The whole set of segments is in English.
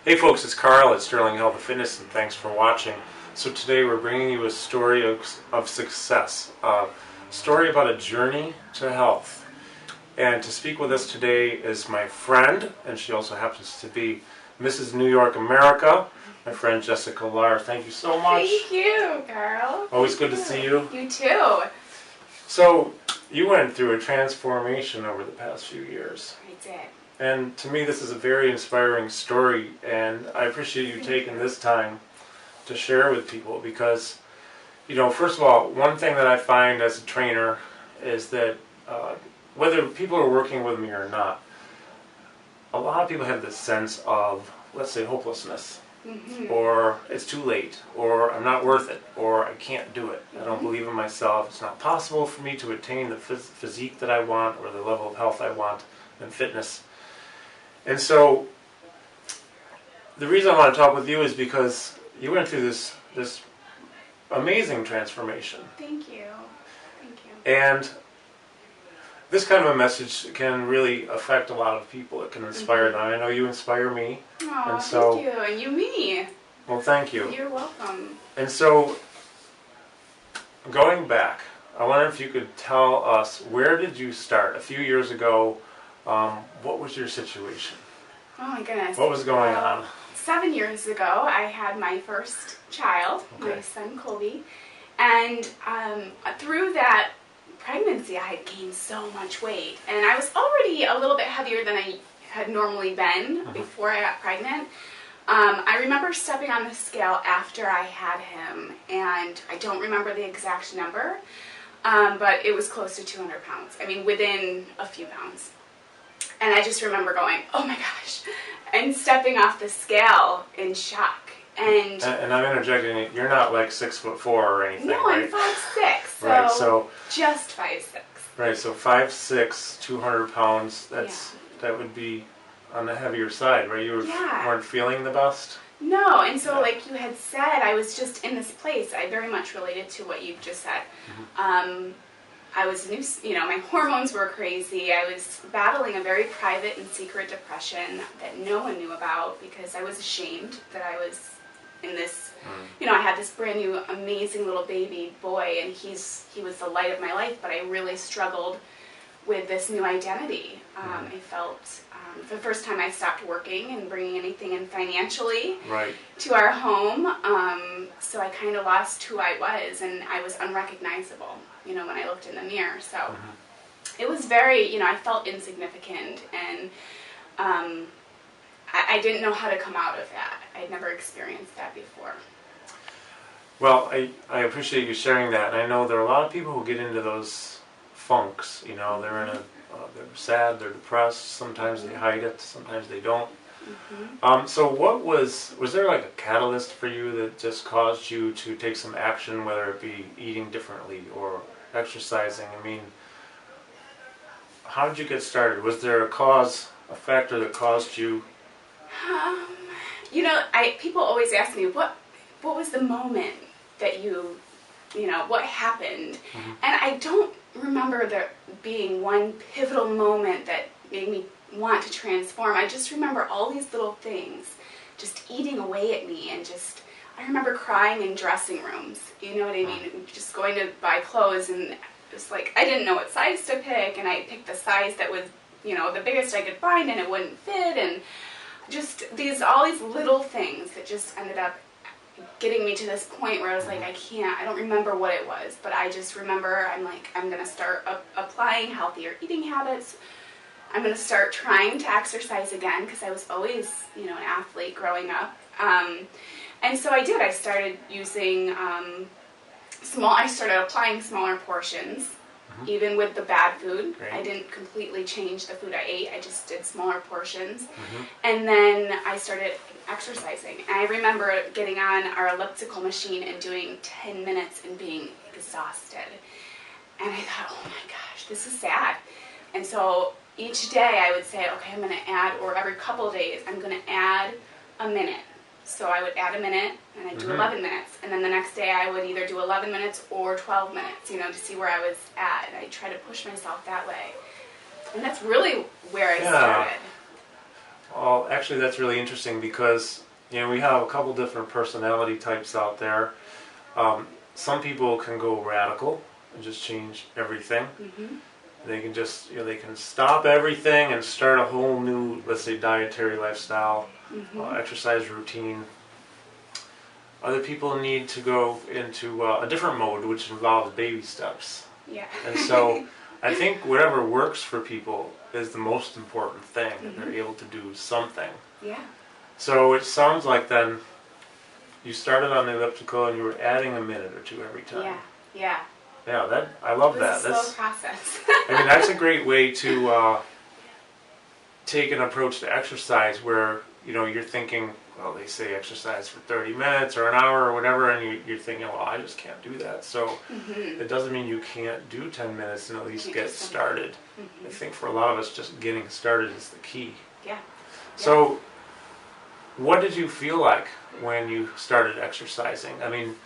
Hey folks, it's Carl at Sterling Health and Fitness, and thanks for watching. So today we're bringing you a story of success, a story about a journey to health. And to speak with us today is my friend, and she also happens to be Mrs. New York America, my friend Jessica Lahr. Thank you so much. Thank you, Carl. Always good to see you. You too. So you went through a transformation over the past few years. I did. And to me, this is a very inspiring story, and I appreciate you taking this time to share with people because, first of all, one thing that I find as a trainer is that whether people are working with me or not, a lot of people have this sense of, let's say, hopelessness, or it's too late, or I'm not worth it, or I can't do it. I don't believe in myself. It's not possible for me to attain the physique that I want or the level of health I want and fitness. And so, the reason I want to talk with you is because you went through this amazing transformation. Thank you. Thank you. And this kind of a message can really affect a lot of people. It can inspire them. I know you inspire me. Oh, and so, thank you. And you me. Well, thank you. You're welcome. And so, going back, I wonder if you could tell us, where did you start? A few years ago, what was your situation? Oh my goodness. What was going on? 7 years ago, I had my first child, my son Colby, and through that pregnancy, I had gained so much weight, and I was already a little bit heavier than I had normally been before I got pregnant. I remember stepping on the scale after I had him, and I don't remember the exact number, but it was close to 200 pounds. I mean, within a few pounds. And I just remember going, oh my gosh, and stepping off the scale in shock. And I'm interjecting, you're not like 6'4" or anything, no, right? I'm 5'6", so, right, so just 5'6". Right, so 5'6", 200 pounds, that would be on the heavier side, right? You weren't feeling the best? No, and so like you had said, I was just in this place. I very much related to what you just said. I was my hormones were crazy. I was battling a very private and secret depression that no one knew about because I was ashamed that I was in this, I had this brand new amazing little baby boy, and he was the light of my life, but I really struggled with this new identity. I felt for the first time I stopped working and bringing anything in financially to our home, so I kind of lost who I was, and I was unrecognizable, when I looked in the mirror. So it was very, I felt insignificant, and I didn't know how to come out of that. I'd never experienced that before. Well, I appreciate you sharing that, and I know there are a lot of people who get into those funks, they're they're sad, they're depressed, sometimes they hide it, sometimes they don't. So what was there like a catalyst for you that just caused you to take some action, whether it be eating differently or exercising? I mean, how did you get started? Was there a factor that caused you? People always ask me, what was the moment that what happened? And I don't remember there being one pivotal moment that made me want to transform. I just remember all these little things just eating away at me, and I remember crying in dressing rooms, you know what I mean? Just going to buy clothes, and just like, I didn't know what size to pick, and I picked the size that was, the biggest I could find, and it wouldn't fit, and just all these little things that just ended up getting me to this point where I was like, I don't remember what it was, but I just remember I'm going to start applying healthier eating habits. I'm going to start trying to exercise again, because I was always, an athlete growing up. And so I did. I started using I started applying smaller portions, even with the bad food. I didn't completely change the food I ate. I just did smaller portions. And then I started exercising. And I remember getting on our elliptical machine and doing 10 minutes and being exhausted. And I thought, oh my gosh, this is sad. And so each day I would say, okay, I'm going to add, or every couple of days, I'm going to add a minute. So I would add a minute, and I'd do 11 minutes. And then the next day I would either do 11 minutes or 12 minutes, to see where I was at. And I try to push myself that way. And that's really where I started. Well, actually, that's really interesting because we have a couple different personality types out there. Some people can go radical and just change everything. Mm-hmm. They can just they can stop everything and start a whole new, let's say, dietary lifestyle, exercise routine. Other people need to go into a different mode, which involves baby steps. Yeah. And so I think whatever works for people is the most important thing, that they're able to do something. Yeah. So it sounds like then you started on the elliptical and you were adding a minute or two every time. Yeah. Yeah. Yeah, I love It that. was a slow process. I mean, that's a great way to take an approach to exercise where, you're thinking, well, they say exercise for 30 minutes or an hour or whatever, and you're thinking, well, I just can't do that. So it doesn't mean you can't do 10 minutes and at least get started. I think for a lot of us, just getting started is the key. Yeah. So what did you feel like when you started exercising? I mean,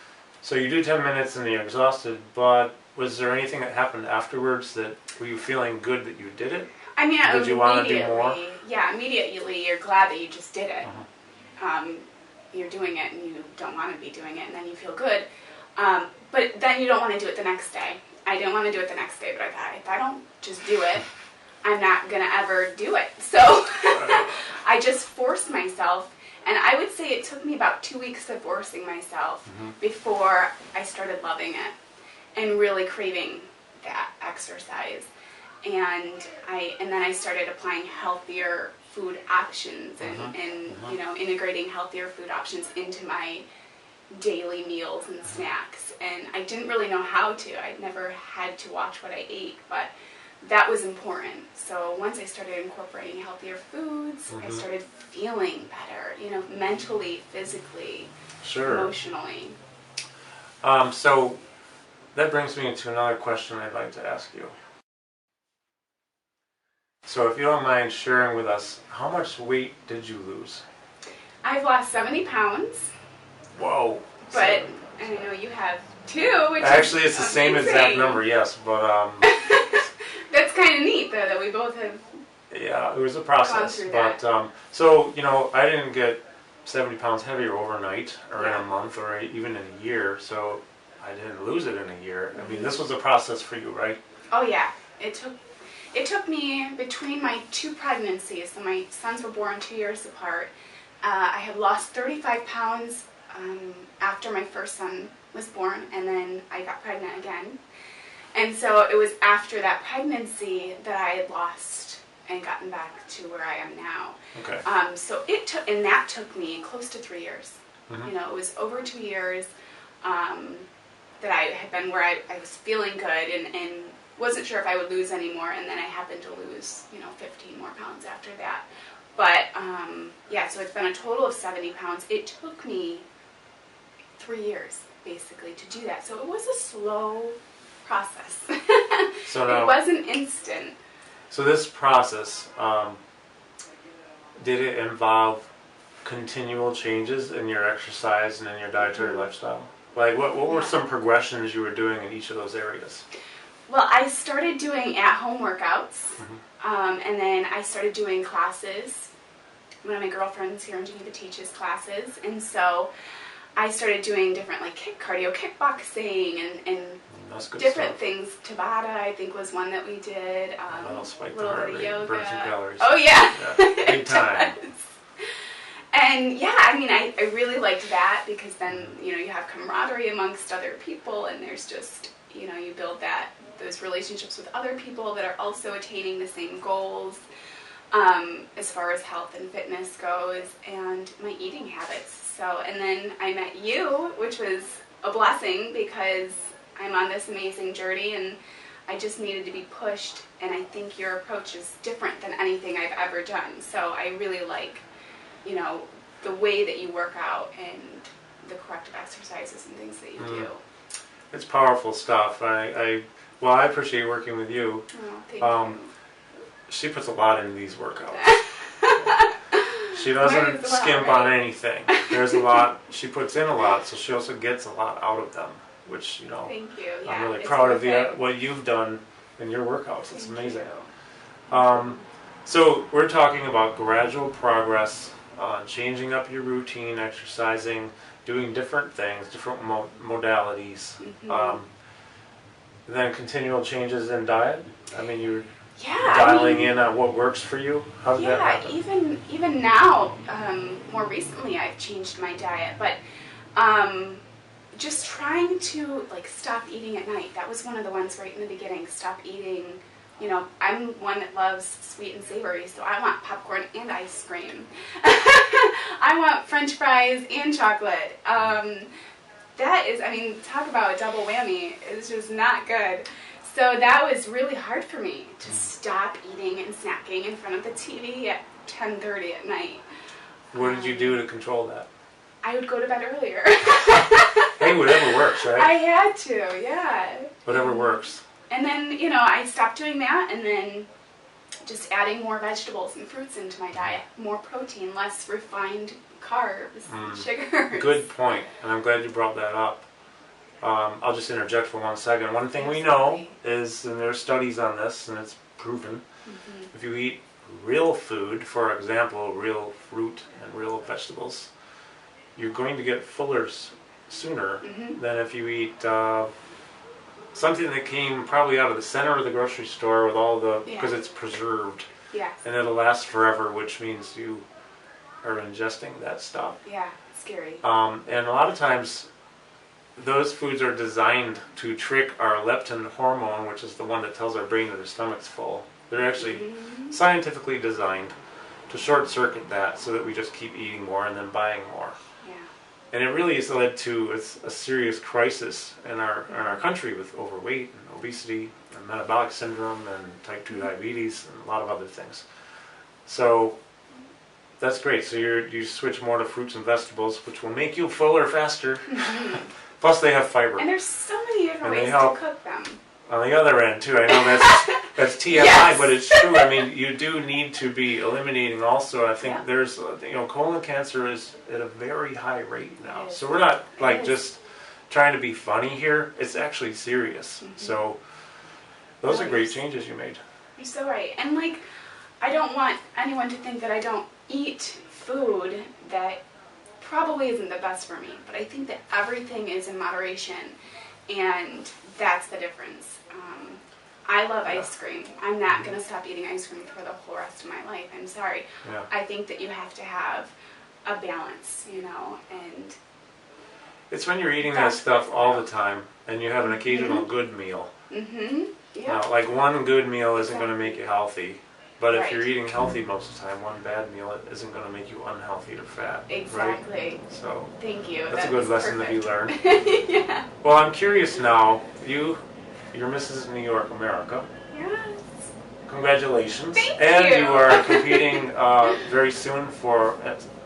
so you do 10 minutes and you're exhausted, but was there anything that happened afterwards that were you feeling good that you did it? I mean, Did you want to do more? Yeah, immediately you're glad that you just did it. You're doing it and you don't want to be doing it, and then you feel good. But then you don't want to do it the next day. I didn't want to do it the next day, but I thought, if I don't just do it, I'm not going to ever do it. So I just forced myself. And I would say it took me about 2 weeks of forcing myself before I started loving it and really craving that exercise. And then I started applying healthier food options and integrating healthier food options into my daily meals and snacks. And I didn't really know how to. I'd never had to watch what I ate, but that was important. So once I started incorporating healthier foods, I started feeling better, mentally, physically, emotionally. So that brings me to another question I'd like to ask you. So if you don't mind sharing with us, how much weight did you lose? I've lost 70 pounds. Whoa. But I know you have too, which actually, is it's the same amazing. exact number, yes, but that's kind of neat, though, that we both have. Yeah, it was a process. Gone through but that. So I didn't get 70 pounds heavier overnight, or in a month, or even in a year. So I didn't lose it in a year. I mean, this was a process for you, right? Oh yeah, it took me between my 2 pregnancies. So my sons were born 2 years apart. I had lost 35 pounds after my first son was born, and then I got pregnant again. And so it was after that pregnancy that I had lost and gotten back to where I am now. Okay. So that took me close to 3 years. It was over 2 years that I had been where I was feeling good and wasn't sure if I would lose any more, and then I happened to lose 15 more pounds after that. But so it's been a total of 70 pounds. It took me 3 years basically to do that. So it was a slow process. So now, it wasn't instant. So this process, did it involve continual changes in your exercise and in your dietary lifestyle? Like what were some progressions you were doing in each of those areas? Well, I started doing at-home workouts, and then I started doing classes. One of my girlfriends here in Geneva teaches classes, and so I started doing different cardio kickboxing and different things. Tabata, I think, was one that we did. That'll spike a little the heart bit of rate, yoga. burn some calories. Oh yeah, Big time. And yeah, I mean, I really liked that because then you have camaraderie amongst other people, and there's just you build those relationships with other people that are also attaining the same goals as far as health and fitness goes, and my eating habits. So, and then I met you, which was a blessing because I'm on this amazing journey and I just needed to be pushed, and I think your approach is different than anything I've ever done. So I really like, the way that you work out and the corrective exercises and things that you do. It's powerful stuff. I appreciate working with you. Oh, thank you. She puts a lot into these workouts. She doesn't skimp on anything. There's a lot. She puts in a lot, so she also gets a lot out of them, which, Thank you. Yeah, I'm really proud of what you've done in your workouts. It's amazing. So we're talking about gradual progress, changing up your routine, exercising, doing different things, different modalities. Then continual changes in diet. I mean, you're dialing in on what works for you. How did that happen? even now, more recently, I've changed my diet, but just trying to like stop eating at night. That was one of the ones right in the beginning. Stop eating. You know, I'm one that loves sweet and savory, so I want popcorn and ice cream. I want French fries and chocolate. That is, I mean, talk about a double whammy. It's just not good. So that was really hard for me to stop eating and snacking in front of the TV at 10:30 at night. What did you do to control that? I would go to bed earlier. Hey, whatever works, right? I had to, yeah. Whatever works. And then, you know, I stopped doing that and then just adding more vegetables and fruits into my diet. More protein, less refined carbs, sugars. Good point, and I'm glad you brought that up. I'll just interject for 1 second. One thing we know is, and there are studies on this, and it's proven, if you eat real food, for example, real fruit and real vegetables, you're going to get fuller sooner than if you eat something that came probably out of the center of the grocery store with all the, because it's preserved. Yes. And it'll last forever, which means you are ingesting that stuff. Yeah, scary. And a lot of times, those foods are designed to trick our leptin hormone, which is the one that tells our brain that our stomach's full. They're actually scientifically designed to short circuit that so that we just keep eating more and then buying more. Yeah. And it really has led to a serious crisis in our country with overweight and obesity and metabolic syndrome and type 2 diabetes and a lot of other things. So that's great. So you switch more to fruits and vegetables, which will make you fuller faster. Plus they have fiber. And there's so many different ways to cook them. On the other end too, I know that's TMI, Yes. but it's true. I mean, you do need to be eliminating also. I think there's, colon cancer is at a very high rate now. So we're not like just trying to be funny here. It's actually serious. So those are great changes you made. You're so right. And like, I don't want anyone to think that I don't eat food that probably isn't the best for me, but I think that everything is in moderation, and that's the difference. I love ice cream. I'm not going to stop eating ice cream for the whole rest of my life. I'm sorry. Yeah. I think that you have to have a balance, and it's when you're eating that stuff all the time, and you have an occasional good meal. Yeah. Now, like one good meal isn't going to make you healthy. But if Right. you're eating healthy most of the time, one bad meal isn't going to make you unhealthy or fat. Exactly. Right? So Thank you. that's a good lesson to be learned. Yeah. Well, I'm curious now. You're Mrs. New York America. Yes. Congratulations. Thank and you. you are competing very soon for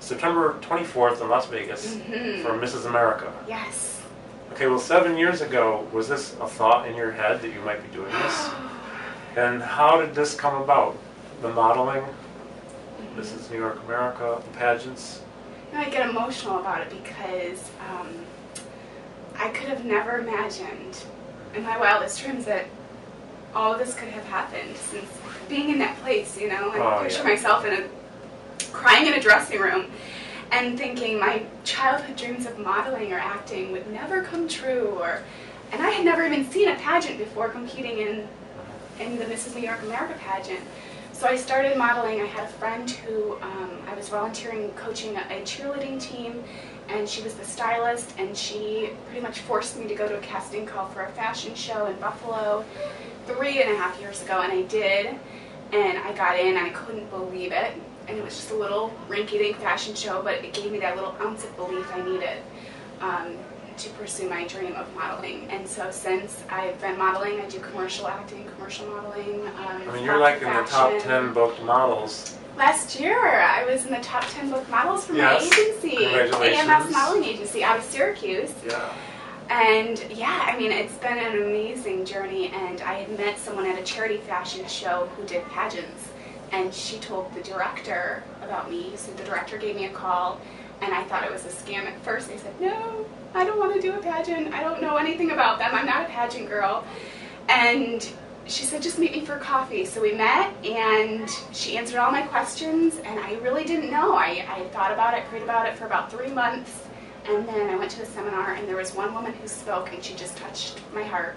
September 24th in Las Vegas for Mrs. America. Yes. Okay, well, 7 years ago, was this a thought in your head that you might be doing this? And how did this come about? The modeling, Mrs. New York America, the pageants? I get emotional about it because I could have never imagined in my wildest dreams that all of this could have happened since being in that place, I picture myself crying in a dressing room and thinking my childhood dreams of modeling or acting would never come true, and I had never even seen a pageant before competing in the Mrs. New York America pageant. So I started modeling. I had a friend who I was volunteering coaching a cheerleading team, and she was the stylist, and she pretty much forced me to go to a casting call for a fashion show in Buffalo 3.5 years ago, and I did, and I got in, and I couldn't believe it, and it was just a little rinky-dink fashion show, but it gave me that little ounce of belief I needed to pursue my dream of modeling. And so since I've been modeling, I do commercial acting, commercial modeling. I mean, you're like in the top 10 booked models. Last year, I was in the top 10 booked models for my agency, Congratulations. AMS Modeling Agency out of Syracuse. Yeah. And yeah, I mean, it's been an amazing journey, and I had met someone at a charity fashion show who did pageants, and she told the director about me. So the director gave me a call, and I thought it was a scam at first. I said, no, I don't want to do a pageant. I don't know anything about them. I'm not a pageant girl. And she said, just meet me for coffee. So we met, and she answered all my questions, and I really didn't know. I thought about it, prayed about it for about 3 months, and then I went to the seminar, and there was one woman who spoke, and she just touched my heart.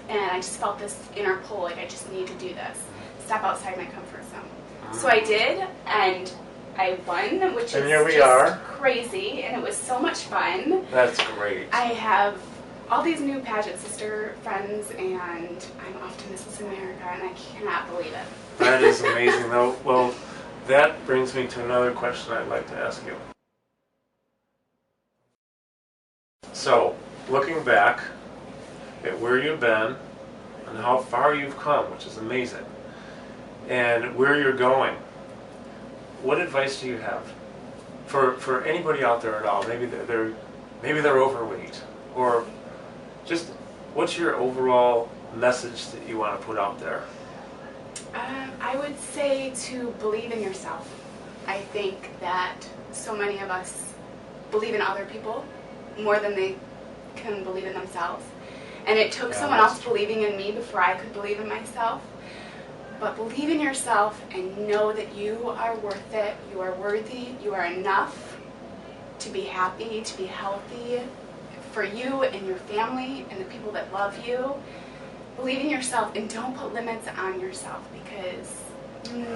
And I just felt this inner pull, like I just need to do this, step outside my comfort zone. So I did, and I won, which And is here we just are. crazy, and it was so much fun. That's great. I have all these new pageant sister friends, and I'm off to Mrs. America, and I cannot believe it. That is amazing, though. Well, that brings me to another question I'd like to ask you. So, looking back at where you've been and how far you've come, which is amazing, and where you're going, what advice do you have for anybody out there at all? Maybe they're overweight, or just what's your overall message that you want to put out there? I would say to believe in yourself. I think that so many of us believe in other people more than they can believe in themselves. And it took someone else believing in me before I could believe in myself. But believe in yourself and know that you are worth it, you are worthy, you are enough to be happy, to be healthy, for you and your family and the people that love you. Believe in yourself and don't put limits on yourself, because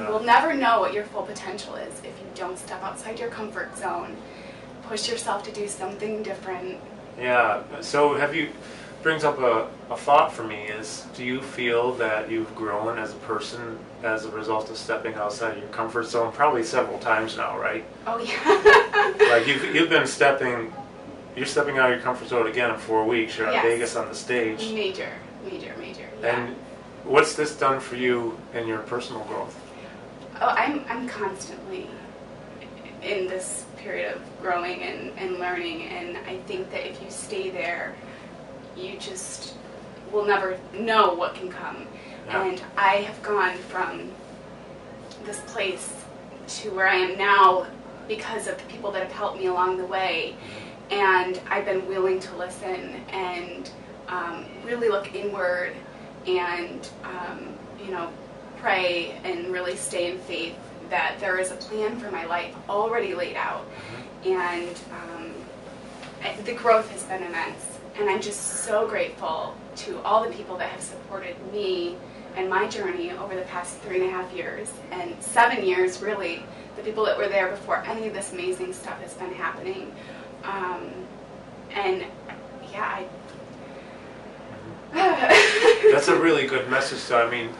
we'll never know what your full potential is if you don't step outside your comfort zone. Push yourself to do something different. Yeah, so brings up a thought for me is, do you feel that you've grown as a person as a result of stepping outside your comfort zone? Probably several times now, right? Oh yeah. Like you're stepping out of your comfort zone again in 4 weeks. You're in Vegas on the stage. Major. Yeah. And what's this done for you in your personal growth? Oh, I'm constantly in this period of growing and learning, and I think that if you stay there, you just will never know what can come. Yeah. And I have gone from this place to where I am now because of the people that have helped me along the way, and I've been willing to listen and really look inward and pray and really stay in faith that there is a plan for my life already laid out. And the growth has been immense. And I'm just so grateful to all the people that have supported me and my journey over the past 3.5 years, and 7 years, really, the people that were there before any of this amazing stuff has been happening. And yeah, That's a really good message. So, I mean,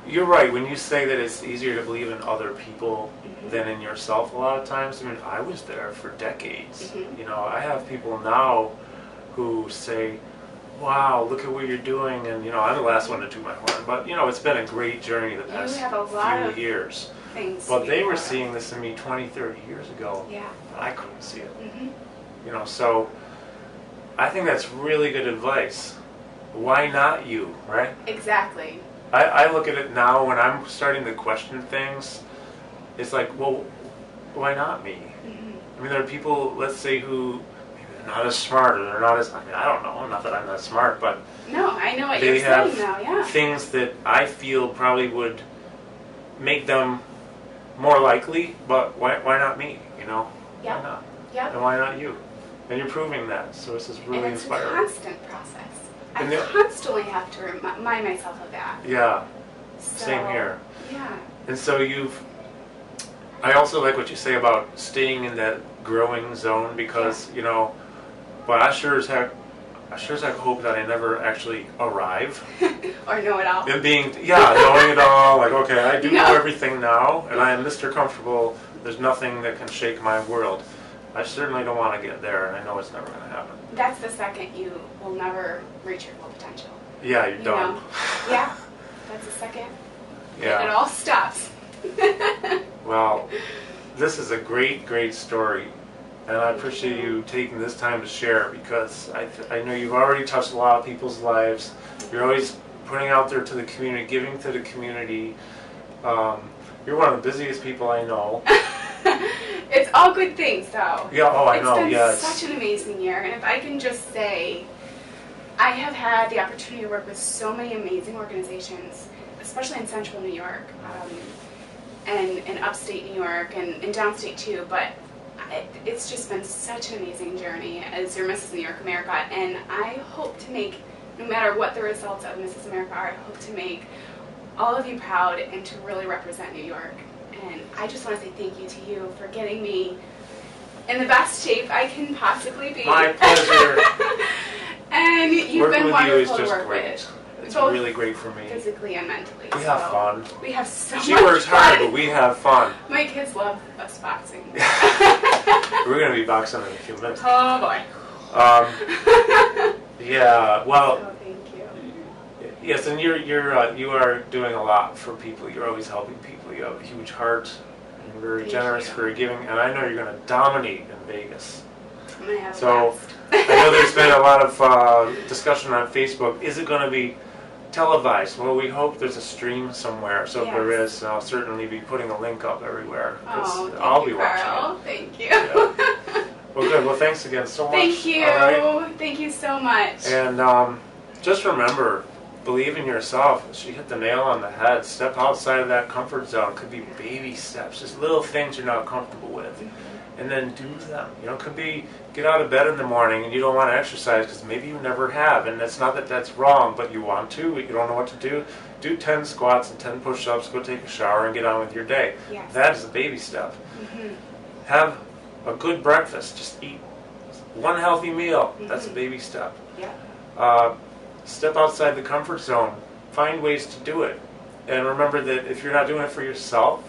you're right when you say that it's easier to believe in other people than in yourself a lot of times. I mean, I was there for decades. You know, I have people now who say, wow, look at what you're doing, and I'm the last one to toot my horn, but it's been a great journey the past few years. But they were seeing this in me 20, 30 years ago. Yeah. And I couldn't see it. So I think that's really good advice. Why not you, right? Exactly. I look at it now when I'm starting to question things. It's like, well, why not me? I mean, there are people, let's say, who maybe they're not as smart, or they're not as, I don't know, not that I'm that smart, but no, I know what you're saying now, yeah. Things that I feel probably would make them more likely, but why not me, Why not? Yep. And why not you? And you're proving that, so this is really inspiring. And it's a constant process. I constantly have to remind myself of that. Yeah, so, same here. Yeah. And so I also like what you say about staying in that growing zone, because, but I sure as heck hope that I never actually arrive. Or know it all. And knowing it all, like, okay, I do know everything now, and I am Mr. Comfortable, there's nothing that can shake my world. I certainly don't want to get there, and I know it's never going to happen. That's the second you will never reach your full potential. Yeah, you're done. Yeah, that's the second. Yeah. And it all stops. Well, this is a great, great story, and I appreciate you taking this time to share, because I know you've already touched a lot of people's lives. You're always putting out there to the community, giving to the community. You're one of the busiest people I know. It's all good things, though. Yeah, I know. It's been such an amazing year, and if I can just say, I have had the opportunity to work with so many amazing organizations, especially in central New York, and in upstate New York, and in downstate too, but it's just been such an amazing journey as your Mrs. New York America, and I hope to make, no matter what the results of Mrs. America are, I hope to make all of you proud and to really represent New York. And I just want to say thank you to you for getting me in the best shape I can possibly be. My pleasure. And you've Working been with you is wonderful to just work great. with. It's Both really great for me. physically and mentally. We have So fun. We have so She much works fun. hard, but we have fun. My kids love us boxing. We're going to be boxing in a few minutes. Oh boy. Yeah, well, Oh, thank you. yes, and you are doing a lot for people. You're always helping people. You have a huge heart. You're very Thank generous, you. very giving, and I know you're going to dominate in Vegas. I'm gonna have a So, blast. I know there's been a lot of discussion on Facebook. Is it going to be televised? Well, we hope there's a stream somewhere. So if there Yes. is, I'll certainly be putting a link up everywhere. 'Cause Oh, thank I'll you, be watching Carl. it. Thank you. Yeah. Well, good. Well, thanks again so much. Thank you. All right. Thank you so much. And just remember, believe in yourself. She hit the nail on the head. Step outside of that comfort zone. Could be baby steps, just little things you're not comfortable with. And then do them. You know, it could be get out of bed in the morning and you don't want to exercise because maybe you never have. And it's not that that's wrong, but you want to, but you don't know what to do. Do 10 squats and 10 push-ups, go take a shower and get on with your day. Yes. That is a baby step. Mhm. Have a good breakfast. Just eat one healthy meal. That's a baby step. Yeah. Step outside the comfort zone. Find ways to do it. And remember that if you're not doing it for yourself,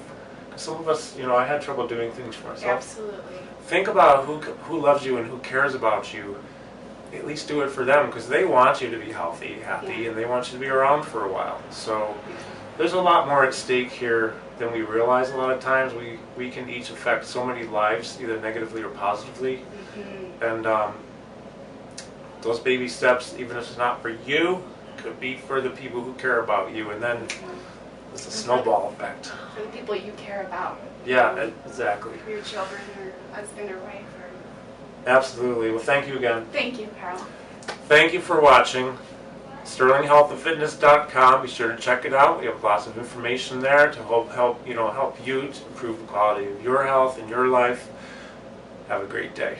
'cause some of us, you know, I had trouble doing things for myself. Absolutely. Think about who loves you and who cares about you. At least do it for them because they want you to be healthy, happy, Yeah. and they want you to be around for a while. So there's a lot more at stake here than we realize a lot of times. We can each affect so many lives, either negatively or positively. And those baby steps, even if it's not for you, could be for the people who care about you. And then it's a snowball effect. For the people you care about. Yeah, exactly. For your children or husband or wife. Or... Absolutely. Well, thank you again. Thank you, Carl. Thank you for watching. SterlingHealthAndFitness.com. Be sure to check it out. We have lots of information there to help you to improve the quality of your health and your life. Have a great day.